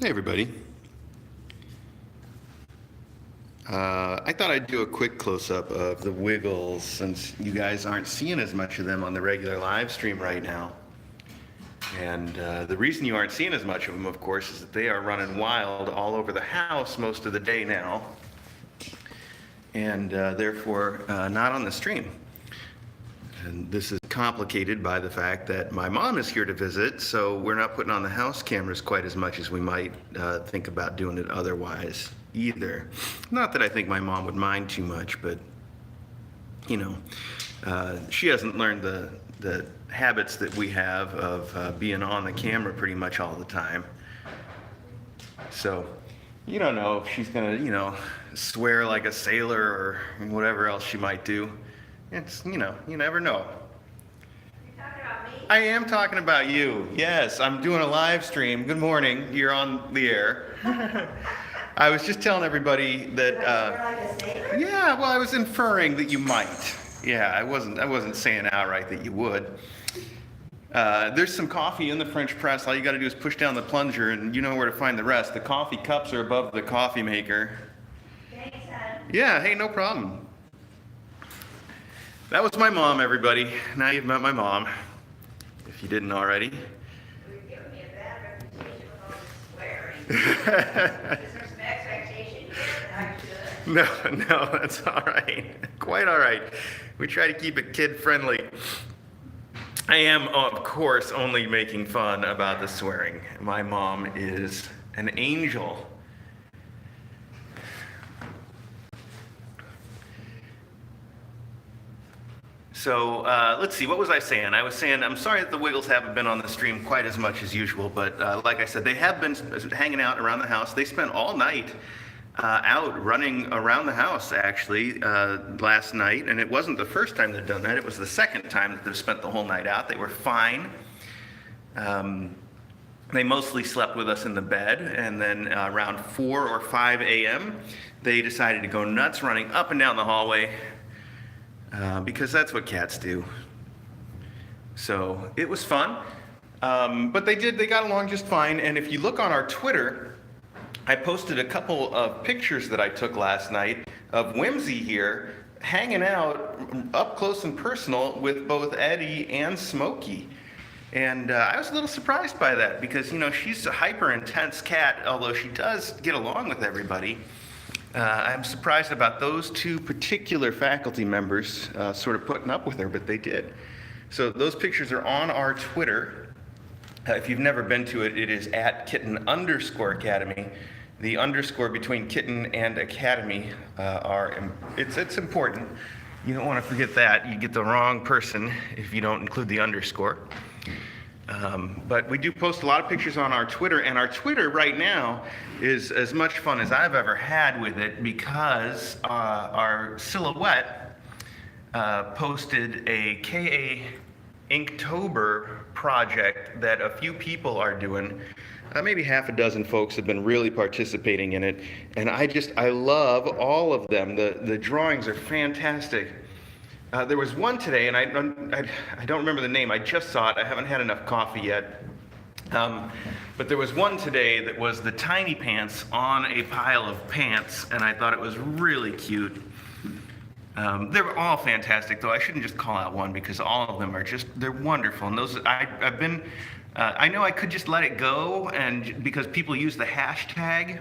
Hey everybody. I thought I'd do a quick close-up of the Wiggles since you guys aren't seeing as much of them on the regular live stream right now. And the reason you aren't seeing as much of them, of course, is that they are running wild all over the house most of the day now. And therefore not on the stream. And this is complicated by the fact that my mom is here to visit, so we're not putting on the house cameras quite as much as we might think about doing it otherwise either. Not that I think my mom would mind too much, but you know, she hasn't learned the habits that we have of being on the camera pretty much all the time. So you don't know if she's gonna, swear like a sailor or whatever else she might do. It's, you never know. You're talking about me? I am talking about you. Yes, I'm doing a live stream. Good morning. You're on the air. I was just telling everybody that. Like a sailor? Yeah, well, I was inferring that you might. Yeah, I wasn't saying outright that you would. There's some coffee in the French press. All you got to do is push down the plunger, and you know where to find the rest. The coffee cups are above the coffee maker. Thanks, hon. Yeah. Hey, no problem. That was my mom, everybody. Now you've met my mom, if you didn't already. You're giving me a bad reputation with all this swearing. Is there some expectation here that I should? No, that's all right. Quite all right. We try to keep it kid-friendly. I am, of course, only making fun about the swearing. My mom is an angel. So let's see, what was I saying? I was saying I'm sorry that the Wiggles haven't been on the stream quite as much as usual, but like I said, they have been hanging out around the house. They spent all night out running around the house, actually, last night, and it wasn't the first time they've done that. It was the second time that they've spent the whole night out. They were fine. They mostly slept with us in the bed, and then around 4 or 5 a.m., they decided to go nuts running up and down the hallway. Because that's what cats do. So it was fun, but they got along just fine. And if you look on our Twitter, I posted a couple of pictures that I took last night of Whimsy here hanging out up close and personal with both Eddie and Smokey. And I was a little surprised by that because, she's a hyper intense cat, although she does get along with everybody. I'm surprised about those two particular faculty members sort of putting up with her, but they did. So those pictures are on our Twitter. If you've never been to it, it is at Kitten_Academy. The underscore between Kitten and Academy it's important. You don't want to forget that. You get the wrong person if you don't include the underscore. But we do post a lot of pictures on our Twitter, and our Twitter right now is as much fun as I've ever had with it because our Silhouette posted a KA Inktober project that a few people are doing. Maybe half a dozen folks have been really participating in it, and I love all of them. The drawings are fantastic. There was one today, and I don't remember the name. I just saw it. I haven't had enough coffee yet. But there was one today that was the tiny pants on a pile of pants, and I thought it was really cute. They were all fantastic, though. I shouldn't just call out one because all of them they're wonderful. And those, I know I could just let it go, and because people use the hashtag,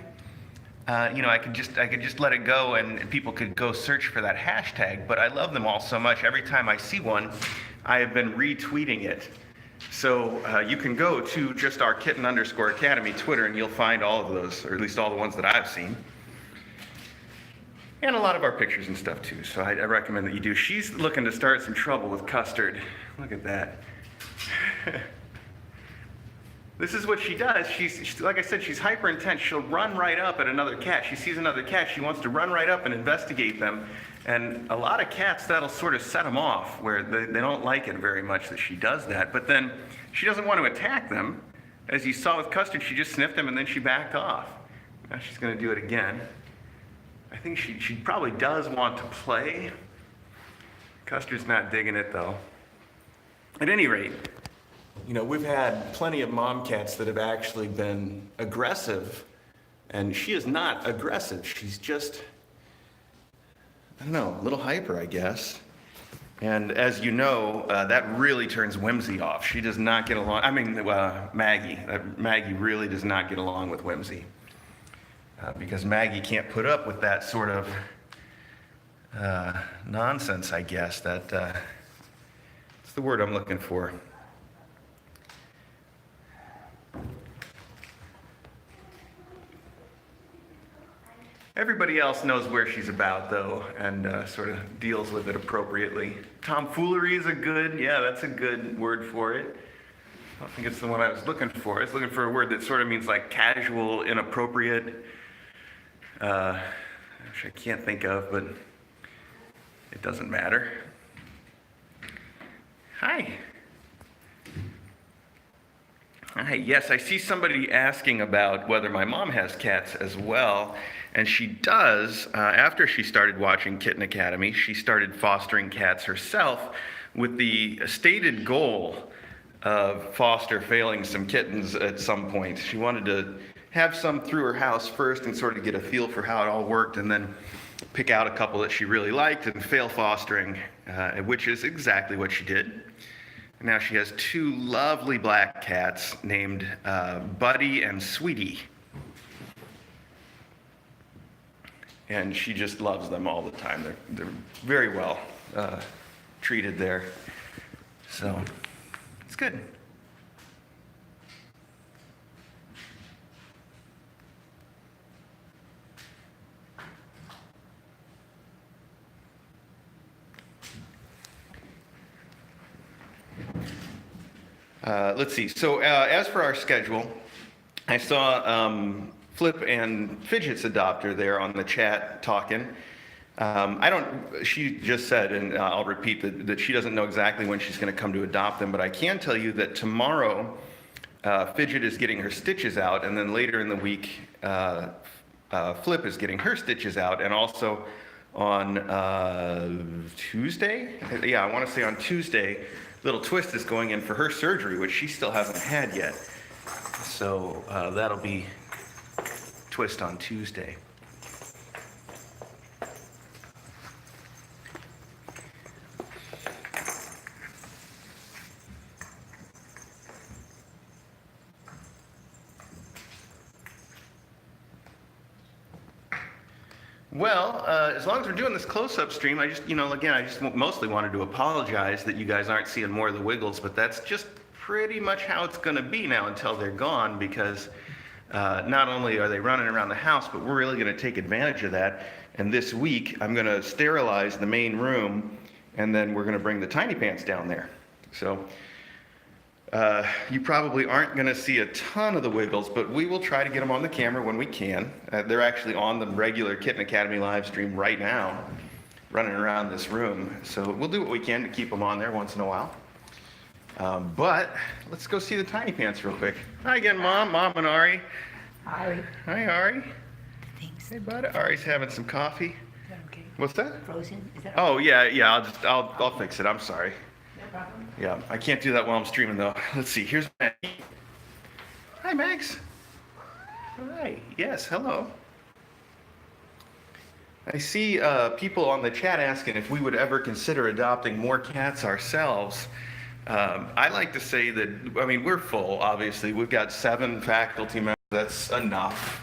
I could just let it go and people could go search for that hashtag, but I love them all so much. Every time I see one, I have been retweeting it. So you can go to just our Kitten_Academy Twitter and you'll find all of those, or at least all the ones that I've seen. And a lot of our pictures and stuff too, so I recommend that you do. She's looking to start some trouble with Custard. Look at that. This is what she does. She's like I said, she's hyper intense. She'll run right up at another cat. She sees another cat. She wants to run right up and investigate them. And a lot of cats, that'll sort of set them off, where they don't like it very much that she does that. But then she doesn't want to attack them. As you saw with Custard, she just sniffed him and then she backed off. Now she's going to do it again. I think she probably does want to play. Custard's not digging it, though. At any rate, We've had plenty of mom cats that have actually been aggressive, and she is not aggressive. She's just, I don't know, a little hyper, I guess. And as you know, that really turns Whimsy off. She does not get along. I mean, Maggie. Maggie really does not get along with Whimsy. Because Maggie can't put up with that sort of nonsense, I guess. That's the word I'm looking for. Everybody else knows where she's about, though, and sort of deals with it appropriately. Tomfoolery is that's a good word for it. I don't think it's the one I was looking for. I was looking for a word that sort of means like casual, inappropriate, which I can't think of, but it doesn't matter. Hi. Hi, yes, I see somebody asking about whether my mom has cats as well. And she does. After she started watching Kitten Academy, she started fostering cats herself with the stated goal of foster failing some kittens at some point. She wanted to have some through her house first and sort of get a feel for how it all worked, and then pick out a couple that she really liked and fail fostering, which is exactly what she did. Now she has two lovely black cats named Buddy and Sweetie. And she just loves them all the time. They're very well treated there. So it's good. Let's see. So as for our schedule, I saw Flip and Fidget's adopter there on the chat talking. She just said, and I'll repeat that she doesn't know exactly when she's going to come to adopt them, but I can tell you that tomorrow Fidget is getting her stitches out, and then later in the week Flip is getting her stitches out, and also on Tuesday, I want to say on Tuesday, Little Twist is going in for her surgery, which she still hasn't had yet. So that'll be Twist on Tuesday. Well, as long as we're doing this close-up stream, I just mostly wanted to apologize that you guys aren't seeing more of the Wiggles, but that's just pretty much how it's going to be now until they're gone, because not only are they running around the house, but we're really going to take advantage of that. And this week, I'm going to sterilize the main room, and then we're going to bring the tiny pants down there. So you probably aren't going to see a ton of the Wiggles, but we will try to get them on the camera when we can. They're actually on the regular Kitten Academy live stream right now, running around this room. So we'll do what we can to keep them on there once in a while. But let's go see the tiny pants real quick. Hi again, Mom and Ari. Ari. Hi, Ari. Thanks. Hey, bud. Ari's having some coffee. Is that okay? What's that? Frozen? Is that Oh, yeah. I'll fix it. I'm sorry. no problem? Yeah, I can't do that while I'm streaming though. Let's see. Here's Maggie. Hi, Max. Hi. Yes. Hello. I see people on the chat asking if we would ever consider adopting more cats ourselves. I like to say that, we're full, obviously. We've got 7 faculty members. That's enough,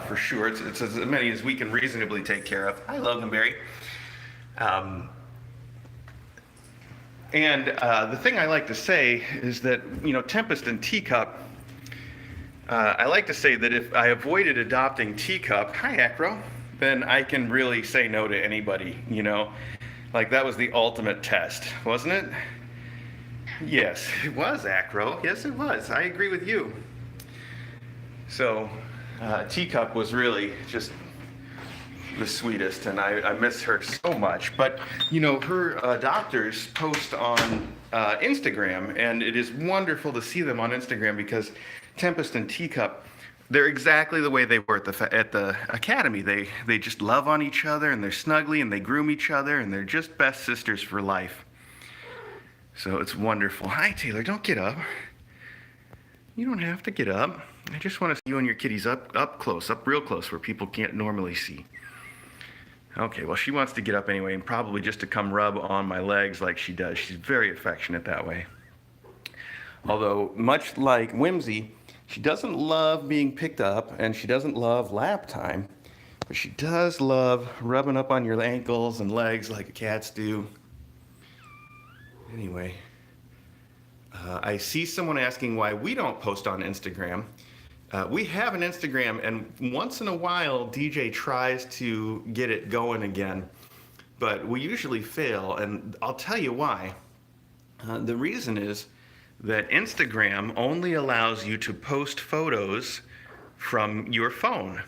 for sure. It's as many as we can reasonably take care of. Hi, Loganberry. And the thing I like to say is that, Tempest and Teacup, I like to say that if I avoided adopting Teacup, hi, Acro, then I can really say no to anybody, Like, that was the ultimate test, wasn't it? Yes, it was, Acro. Yes, it was. I agree with you. So, Teacup was really just the sweetest, and I miss her so much. But, her adopters post on Instagram, and it is wonderful to see them on Instagram because Tempest and Teacup, they're exactly the way they were at the academy. They just love on each other, and they're snuggly, and they groom each other, and they're just best sisters for life. So it's wonderful. Hi, Taylor. Don't get up. You don't have to get up. I just want to see you and your kitties up close, up real close, where people can't normally see. Okay, well, she wants to get up anyway, and probably just to come rub on my legs like she does. She's very affectionate that way. Although, much like Whimsy, she doesn't love being picked up, and she doesn't love lap time, but she does love rubbing up on your ankles and legs like cats do. Anyway, I see someone asking why we don't post on Instagram. We have an Instagram, and once in a while, DJ tries to get it going again, but we usually fail, and I'll tell you why. The reason is that Instagram only allows you to post photos from your phone.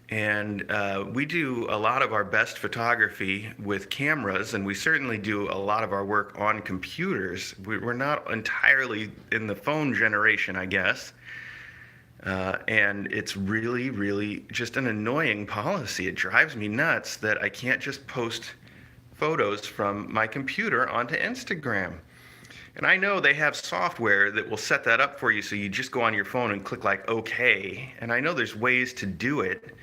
And we do a lot of our best photography with cameras, and we certainly do a lot of our work on computers. We're not entirely in the phone generation, I guess. And it's really, really just an annoying policy. It drives me nuts that I can't just post photos from my computer onto Instagram. And I know they have software that will set that up for you, so you just go on your phone and click like OK. And I know there's ways to do it.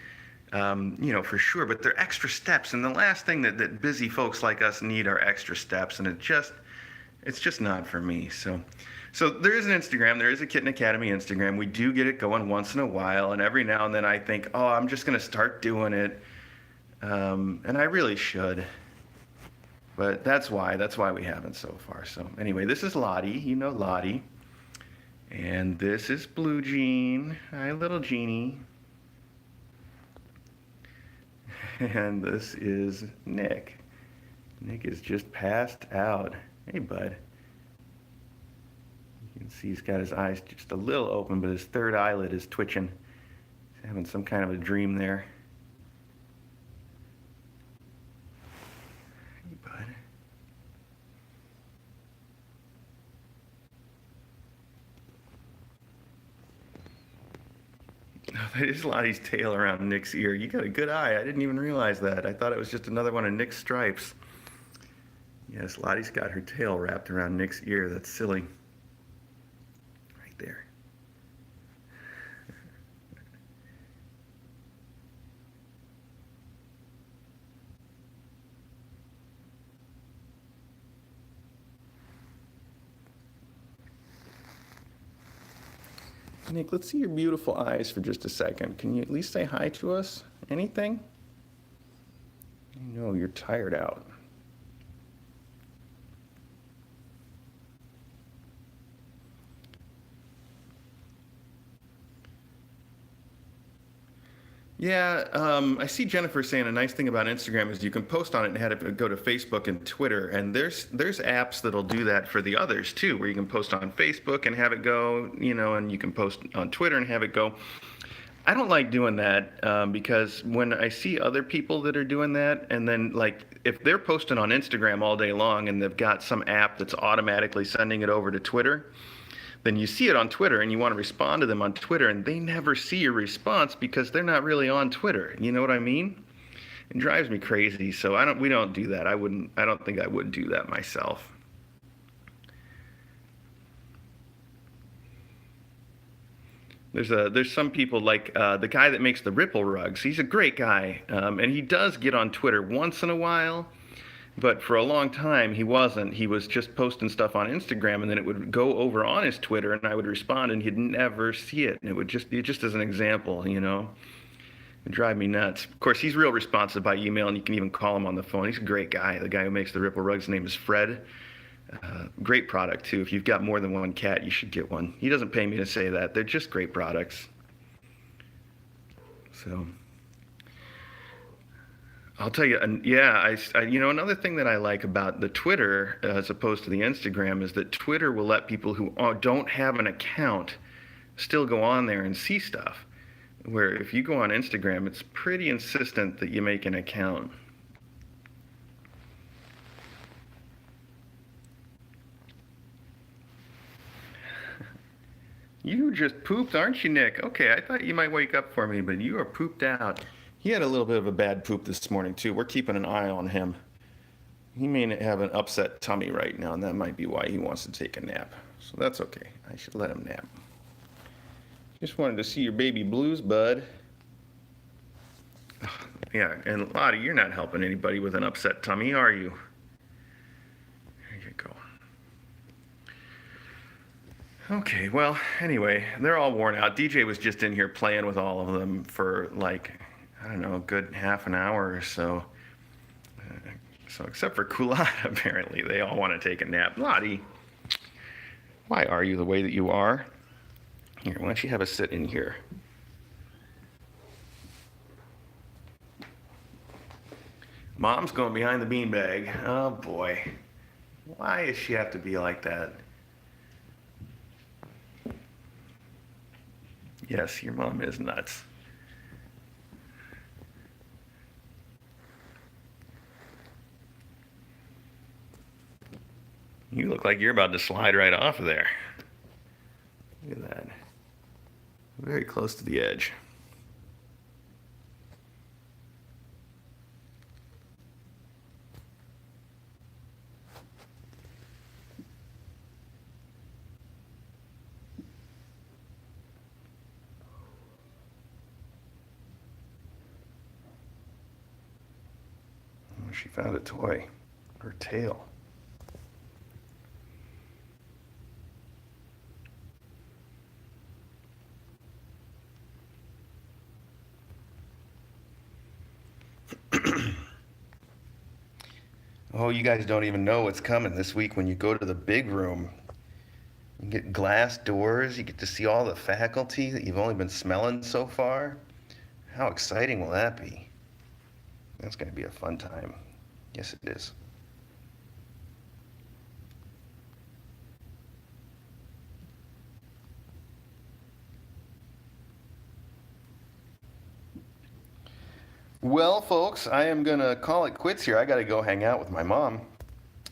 For sure, but they're extra steps, and the last thing that busy folks like us need are extra steps, and it's just not for me. So there is an Instagram, there is a Kitten Academy Instagram. We do get it going once in a while, and every now and then I think, oh, I'm just going to start doing it, and I really should, but that's why we haven't so far. So anyway, this is Lottie, you know Lottie, and this is Blue Jean. Hi, little Jeannie. And this is Nick. Nick is just passed out. Hey, bud. You can see he's got his eyes just a little open, but his third eyelid is twitching. He's having some kind of a dream there. Hey, bud. That is Lottie's tail around Nick's ear. You got a good eye. I didn't even realize that. I thought it was just another one of Nick's stripes. Yes, Lottie's got her tail wrapped around Nick's ear. That's silly. Right there. Nick, let's see your beautiful eyes for just a second. Can you at least say hi to us? Anything? I know you're tired out. Yeah, I see Jennifer saying a nice thing about Instagram is you can post on it and have it go to Facebook and Twitter, and there's apps that'll do that for the others too, where you can post on Facebook and have it go, and you can post on Twitter and have it go. I don't like doing that because when I see other people that are doing that, and then like if they're posting on Instagram all day long and they've got some app that's automatically sending it over to Twitter, then you see it on Twitter and you want to respond to them on Twitter, and they never see your response because they're not really on Twitter. You know what I mean? It drives me crazy. So we don't do that. I don't think I would do that myself. There's some people like the guy that makes the Ripple rugs. He's a great guy, and he does get on Twitter once in a while. But for a long time, he wasn't. He was just posting stuff on Instagram, and then it would go over on his Twitter, and I would respond, and he'd never see it. And it would just as an example, It'd drive me nuts. Of course, he's real responsive by email, and you can even call him on the phone. He's a great guy. The guy who makes the Ripple rugs, his name is Fred. Great product, too. If you've got more than one cat, you should get one. He doesn't pay me to say that. They're just great products. So I'll tell you, yeah, another thing that I like about the Twitter as opposed to the Instagram is that Twitter will let people who don't have an account still go on there and see stuff. Where if you go on Instagram, it's pretty insistent that you make an account. You just pooped, aren't you, Nick? Okay, I thought you might wake up for me, but you are pooped out. He had a little bit of a bad poop this morning, too. We're keeping an eye on him. He may have an upset tummy right now, and that might be why he wants to take a nap. so that's okay. I should let him nap. Just wanted to see your baby blues, bud. Yeah, and Lottie, you're not helping anybody with an upset tummy, are you? There you go. Okay, well, anyway, they're all worn out. DJ was just in here playing with all of them for like, I don't know, a good half an hour or so. So except for Kulata, apparently, they all want to take a nap. Lottie, why are you the way that you are? Here, why don't you have a sit in here? Mom's going behind the beanbag. Oh boy. Why does she have to be like that? Yes, your mom is nuts. You look like you're about to slide right off of there. Look at that. Very close to the edge. Oh, she found a toy. Her tail. Oh, you guys don't even know what's coming this week when you go to the big room. You get glass doors, you get to see all the faculty that you've only been smelling so far. How exciting will that be? That's going to be a fun time. Yes, it is. Well, folks, I am going to call it quits here. I got to go hang out with my mom.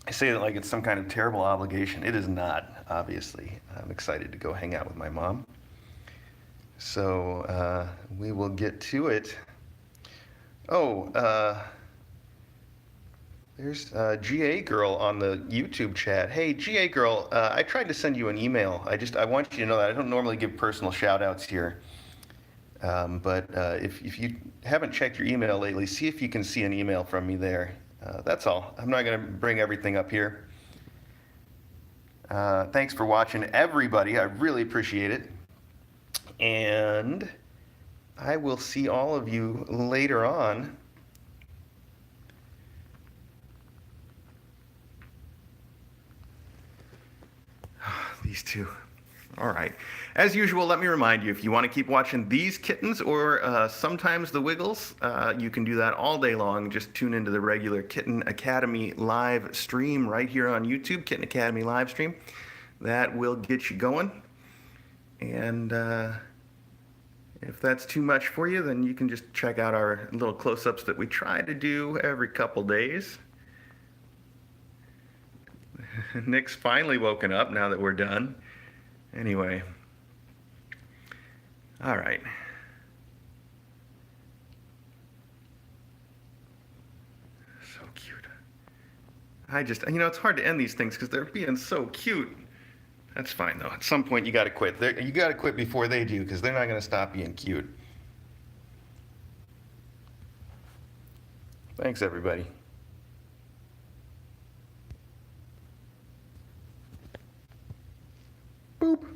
I say it like it's some kind of terrible obligation. It is not, obviously. I'm excited to go hang out with my mom. So we will get to it. Oh, there's GA Girl on the YouTube chat. Hey, GA Girl, I tried to send you an email. I want you to know that I don't normally give personal shout outs here. But if you haven't checked your email lately, see if you can see an email from me there. That's all. I'm not going to bring everything up here. Thanks for watching, everybody. I really appreciate it. And I will see all of you later on. These two. All right. As usual, let me remind you, if you want to keep watching these kittens or sometimes the Wiggles, you can do that all day long. Just tune into the regular Kitten Academy live stream right here on YouTube, Kitten Academy live stream. That will get you going. And if that's too much for you, then you can just check out our little close-ups that we try to do every couple days. Nick's finally woken up now that we're done. Anyway. All right. So cute. It's hard to end these things because they're being so cute. That's fine, though. At some point, you got to quit. You got to quit before they do because they're not going to stop being cute. Thanks, everybody. Boop.